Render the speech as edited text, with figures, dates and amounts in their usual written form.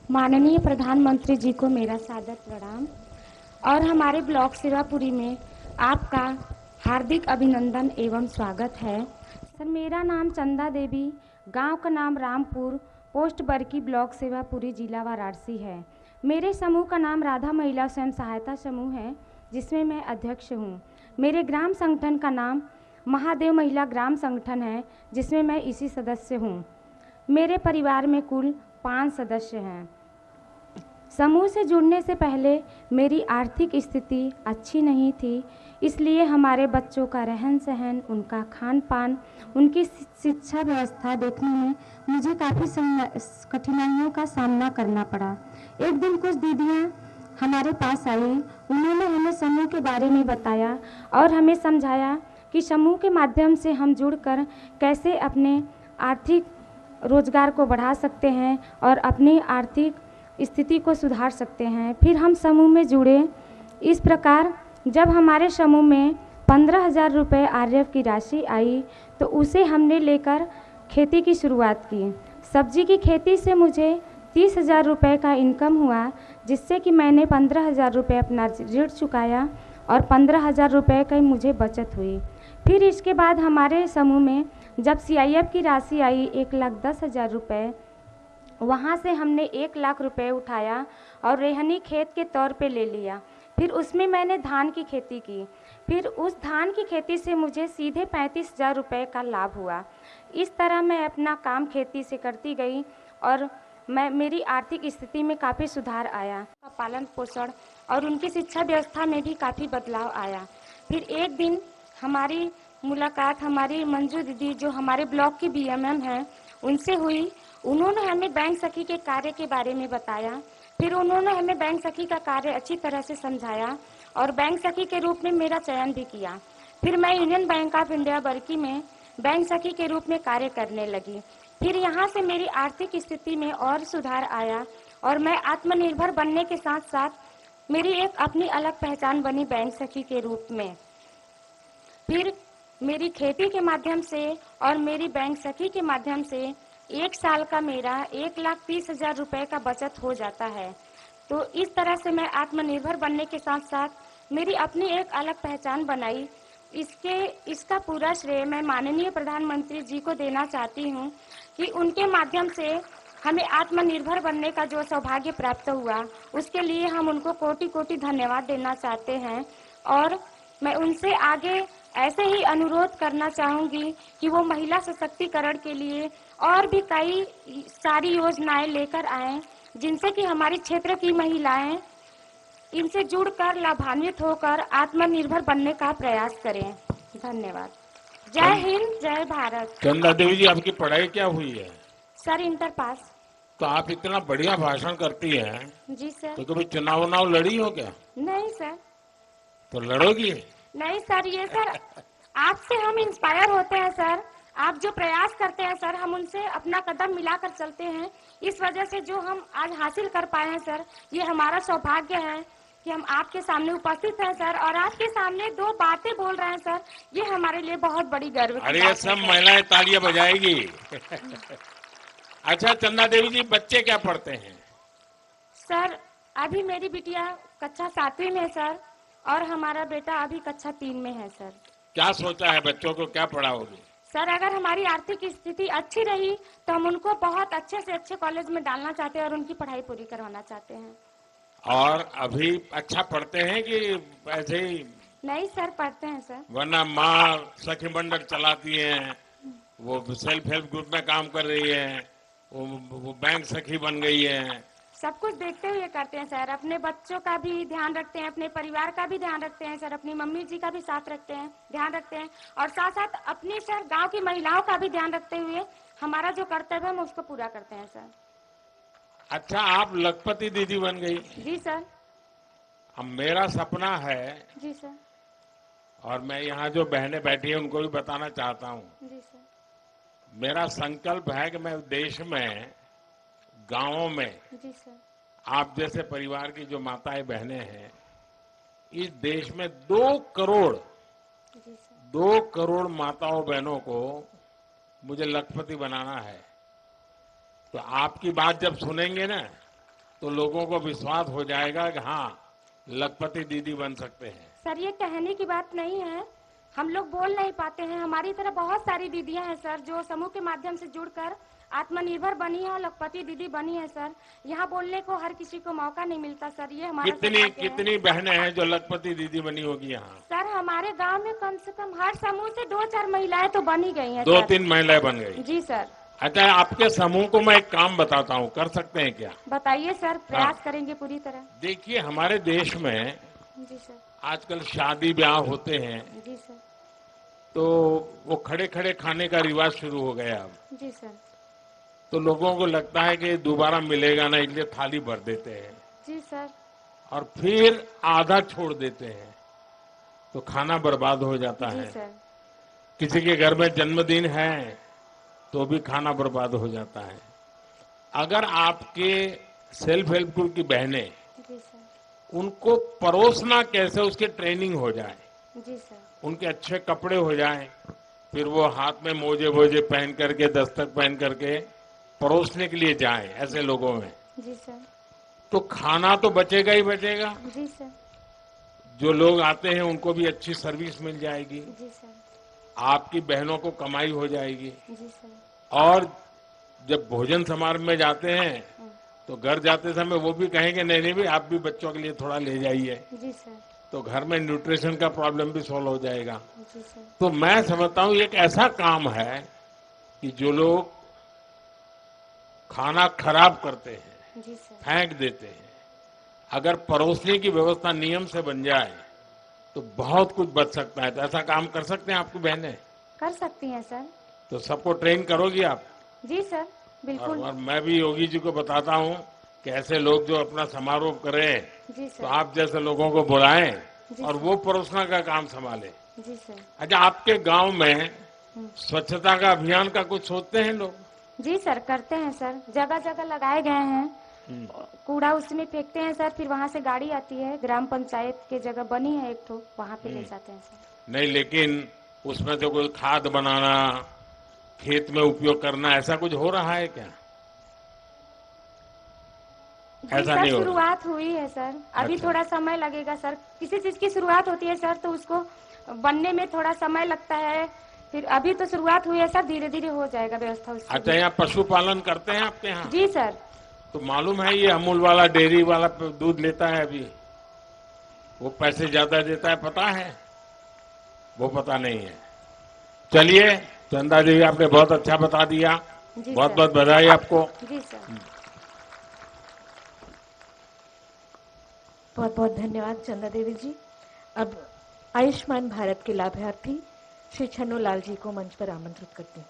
माननीय प्रधानमंत्री जी को मेरा सादर प्रणाम और हमारे ब्लॉक सेवापुरी में आपका हार्दिक अभिनंदन एवं स्वागत है। सर, मेरा नाम चंदा देवी, गांव का नाम रामपुर, पोस्ट बरकी, ब्लॉक सेवापुरी, जिला वाराणसी है। मेरे समूह का नाम राधा महिला स्वयं सहायता समूह है, जिसमें मैं अध्यक्ष हूँ। मेरे ग्राम संगठन का नाम महादेव महिला ग्राम संगठन है, जिसमें मैं इसी सदस्य हूँ। मेरे परिवार में कुल 5 सदस्य हैं। समूह से जुड़ने से पहले मेरी आर्थिक स्थिति अच्छी नहीं थी, इसलिए हमारे बच्चों का रहन सहन, उनका खान पान, उनकी शिक्षा व्यवस्था देखने में मुझे काफ़ी कठिनाइयों का सामना करना पड़ा। एक दिन कुछ दीदियाँ हमारे पास आई, उन्होंने हमें समूह के बारे में बताया और हमें समझाया कि समूह के माध्यम से हम जुड़कर कैसे अपने आर्थिक रोजगार को बढ़ा सकते हैं और अपनी आर्थिक स्थिति को सुधार सकते हैं। फिर हम समूह में जुड़े। इस प्रकार जब हमारे समूह में 15,000 रुपये आरएफ की राशि आई तो उसे हमने लेकर खेती की शुरुआत की। सब्जी की खेती से मुझे 30,000 रुपये का इनकम हुआ, जिससे कि मैंने 15,000 रुपये अपना ऋण चुकाया और 15,000 रुपये की मुझे बचत हुई। फिर इसके बाद हमारे समूह में जब सीआईएफ की राशि आई 1,10,000 रुपये, वहाँ से हमने 1 लाख रुपए उठाया और रेहनी खेत के तौर पे ले लिया। फिर उसमें मैंने धान की खेती की। फिर उस धान की खेती से मुझे सीधे 35,000 रुपये का लाभ हुआ। इस तरह मैं अपना काम खेती से करती गई और मेरी आर्थिक स्थिति में काफ़ी सुधार आया। पालन पोषण और उनकी शिक्षा व्यवस्था में भी काफ़ी बदलाव आया। फिर एक दिन हमारी मुलाकात हमारी मंजू दीदी, जो हमारे ब्लॉक की बीएमएम हैं, उनसे हुई। उन्होंने हमें बैंक सखी के कार्य के बारे में बताया। फिर उन्होंने हमें बैंक सखी का कार्य अच्छी तरह से समझाया और बैंक सखी के रूप में मेरा चयन भी किया। फिर मैं यूनियन बैंक ऑफ इंडिया बरकी में बैंक सखी के रूप में कार्य करने लगी। फिर यहाँ से मेरी आर्थिक स्थिति में और सुधार आया और मैं आत्मनिर्भर बनने के साथ साथ मेरी एक अपनी अलग पहचान बनी बैंक सखी के रूप में। फिर मेरी खेती के माध्यम से और मेरी बैंक सखी के माध्यम से 1 साल का मेरा 1,30,000 रुपये का बचत हो जाता है। तो इस तरह से मैं आत्मनिर्भर बनने के साथ साथ मेरी अपनी एक अलग पहचान बनाई। इसका पूरा श्रेय मैं माननीय प्रधानमंत्री जी को देना चाहती हूँ कि उनके माध्यम से हमें आत्मनिर्भर बनने का जो सौभाग्य प्राप्त हुआ, उसके लिए हम उनको कोटि कोटि धन्यवाद देना चाहते हैं। और मैं उनसे आगे ऐसे ही अनुरोध करना चाहूँगी कि वो महिला सशक्तिकरण के लिए और भी कई सारी योजनाएं लेकर आएं, जिनसे कि हमारे क्षेत्र की महिलाएं इनसे जुड़कर लाभान्वित होकर आत्मनिर्भर बनने का प्रयास करें। धन्यवाद। जय हिंद, जय भारत। चंदा देवी जी, आपकी पढ़ाई क्या हुई है? Sir, inter pass. तो आप इतना बढ़िया भाषण करती हैं। जी सर। तो कभी चुनाव लड़ी हो क्या? नहीं सर। तो लड़ोगी? नहीं सर, ये सर आपसे हम इंस्पायर होते हैं सर। आप जो प्रयास करते हैं सर, हम उनसे अपना कदम मिलाकर चलते हैं। इस वजह से जो हम आज हासिल कर पाए हैं सर, ये हमारा सौभाग्य है कि हम आपके सामने उपस्थित हैं सर और आपके सामने 2 बातें बोल रहे हैं सर। ये हमारे लिए बहुत बड़ी गर्व की बात है। अरे सब महिलाएं तालियां बजाएगी। अच्छा चंदा देवी जी, बच्चे क्या पढ़ते हैं? सर, अभी मेरी बिटिया कक्षा 7वीं में है सर और हमारा बेटा अभी कक्षा 3 में है सर। क्या सोचा है, बच्चों को क्या पढ़ाओगी? सर, अगर हमारी आर्थिक स्थिति अच्छी रही तो हम उनको बहुत अच्छे से अच्छे कॉलेज में डालना चाहते हैं और उनकी पढ़ाई पूरी करवाना चाहते हैं। और अभी अच्छा पढ़ते हैं कि ऐसे ही? नहीं सर, पढ़ते हैं सर। वरना माँ सखी मंडल चलाती है, वो सेल्फ हेल्प ग्रुप में काम कर रही है, वो बैंक सखी बन गई है। सब कुछ देखते हुए करते हैं सर। अपने बच्चों का भी ध्यान रखते हैं, अपने परिवार का भी ध्यान रखते हैं सर, अपनी मम्मी जी का भी साथ रखते हैं, ध्यान रखते हैं और साथ साथ अपनी सर गांव की महिलाओं का भी ध्यान रखते हुए हमारा जो कर्तव्य है हम उसको पूरा करते हैं सर। अच्छा, आप लखपति दीदी बन गई? जी सर। अब मेरा सपना है, जी सर। और मैं यहाँ जो बहनें बैठी हैं उनको भी बताना चाहता हूँ। जी सर। मेरा संकल्प है कि मैं देश में गांवों में जी सर। आप जैसे परिवार की जो माताएं बहनें हैं, इस देश में 2 करोड़ जी सर। 2 करोड़ माताओं बहनों को मुझे लखपति बनाना है। तो आपकी बात जब सुनेंगे ना, तो लोगों को विश्वास हो जाएगा कि हाँ, लखपति दीदी बन सकते हैं। सर ये कहने की बात नहीं है, हम लोग बोल नहीं पाते हैं। हमारी तरह बहुत सारी दीदियां हैं सर, जो समूह के माध्यम से जुड़कर आत्मनिर्भर बनी है और लखपति दीदी बनी है सर। यहाँ बोलने को हर किसी को मौका नहीं मिलता सर, ये हमारा कितनी सौभाग्य है। कितनी बहनें हैं जो लखपति दीदी बनी होगी यहाँ? सर हमारे गांव में कम से कम हर समूह से 2-4 महिलाएं तो बनी गई हैं। 2-3 महिलाएं बन गई। जी सर। अच्छा, आपके समूह को मैं एक काम बताता हूँ, कर सकते हैं क्या? बताइए सर, प्रयास करेंगे पूरी तरह। देखिए, हमारे देश में जी सर। आजकल शादी ब्याह होते हैं जी सर। तो वो खड़े खड़े खाने का रिवाज शुरू हो गया अब। जी सर। तो लोगों को लगता है कि दोबारा मिलेगा ना, इसलिए थाली भर देते हैं। जी सर। और फिर आधा छोड़ देते हैं तो खाना बर्बाद हो जाता जी है। सर। किसी के घर में जन्मदिन है तो भी खाना बर्बाद हो जाता है। अगर आपके सेल्फ हेल्प ग्रुप की बहनें, जी सर। उनको परोसना कैसे उसकी ट्रेनिंग हो जाए, जी सर। उनके अच्छे कपड़े हो जाएं, फिर वो हाथ में मोजे वोजे पहन करके, दस्तक पहन करके परोसने के लिए जाएं ऐसे लोगों में, जी सर। तो खाना तो बचेगा ही बचेगा। जी सर। जो लोग आते हैं उनको भी अच्छी सर्विस मिल जाएगी, जी सर। आपकी बहनों को कमाई हो जाएगी। जी सर। और जब भोजन समारोह में जाते हैं तो घर जाते समय वो भी कहेंगे नहीं नहीं भाई, आप भी बच्चों के लिए थोड़ा ले जाइए, जी सर। तो घर में न्यूट्रिशन का प्रॉब्लम भी सॉल्व हो जाएगा। जी सर। तो मैं समझता हूँ ये एक ऐसा काम है कि जो लोग खाना खराब करते हैं, जी सर। फेंक देते हैं, अगर परोसने की व्यवस्था नियम से बन जाए तो बहुत कुछ बच सकता है। तो ऐसा काम कर सकते हैं आपकी बहनें? कर सकती हैं सर। तो सबको ट्रेन करोगी आप? जी सर, बिल्कुल। और मैं भी योगी जी को बताता हूँ कि ऐसे लोग जो अपना समारोह करें जी तो सर। आप जैसे लोगों को बुलाएं जी और सर। वो परोसना का काम संभालें। जी सर। अच्छा, आपके गांव में स्वच्छता का अभियान का कुछ सोचते हैं लोग? जी सर, करते हैं सर, जगह जगह लगाए गए हैं। कूड़ा उसमें फेंकते हैं सर, फिर वहाँ से गाड़ी आती है, ग्राम पंचायत के जगह बनी है एक तो, वहाँ पे ले जाते हैं सर। नहीं, लेकिन उसमें से कोई खाद बनाना, खेत में उपयोग करना, ऐसा कुछ हो रहा है क्या? जी ऐसा सर, नहीं हो रहा। शुरुआत हुई है सर, अभी अच्छा। थोड़ा समय लगेगा सर। किसी चीज की शुरुआत होती है सर तो उसको बनने में थोड़ा समय लगता है, फिर अभी तो शुरुआत हुई है सर, धीरे धीरे हो जाएगा व्यवस्था उसकी। अच्छा, यहाँ पशुपालन करते हैं आपके यहाँ? जी सर। तो मालूम है ये अमूल वाला डेयरी वाला दूध लेता है अभी, वो पैसे ज्यादा देता है, पता है? वो पता नहीं है। चलिए चंदा देवी, आपने बहुत अच्छा बता दिया, जी बहुत सर। बहुत बधाई आपको। जी सर। बहुत बहुत धन्यवाद चंदा देवी जी। अब आयुष्मान भारत के लाभार्थी श्री छन्नू लाल जी को मंच पर आमंत्रित करते हैं।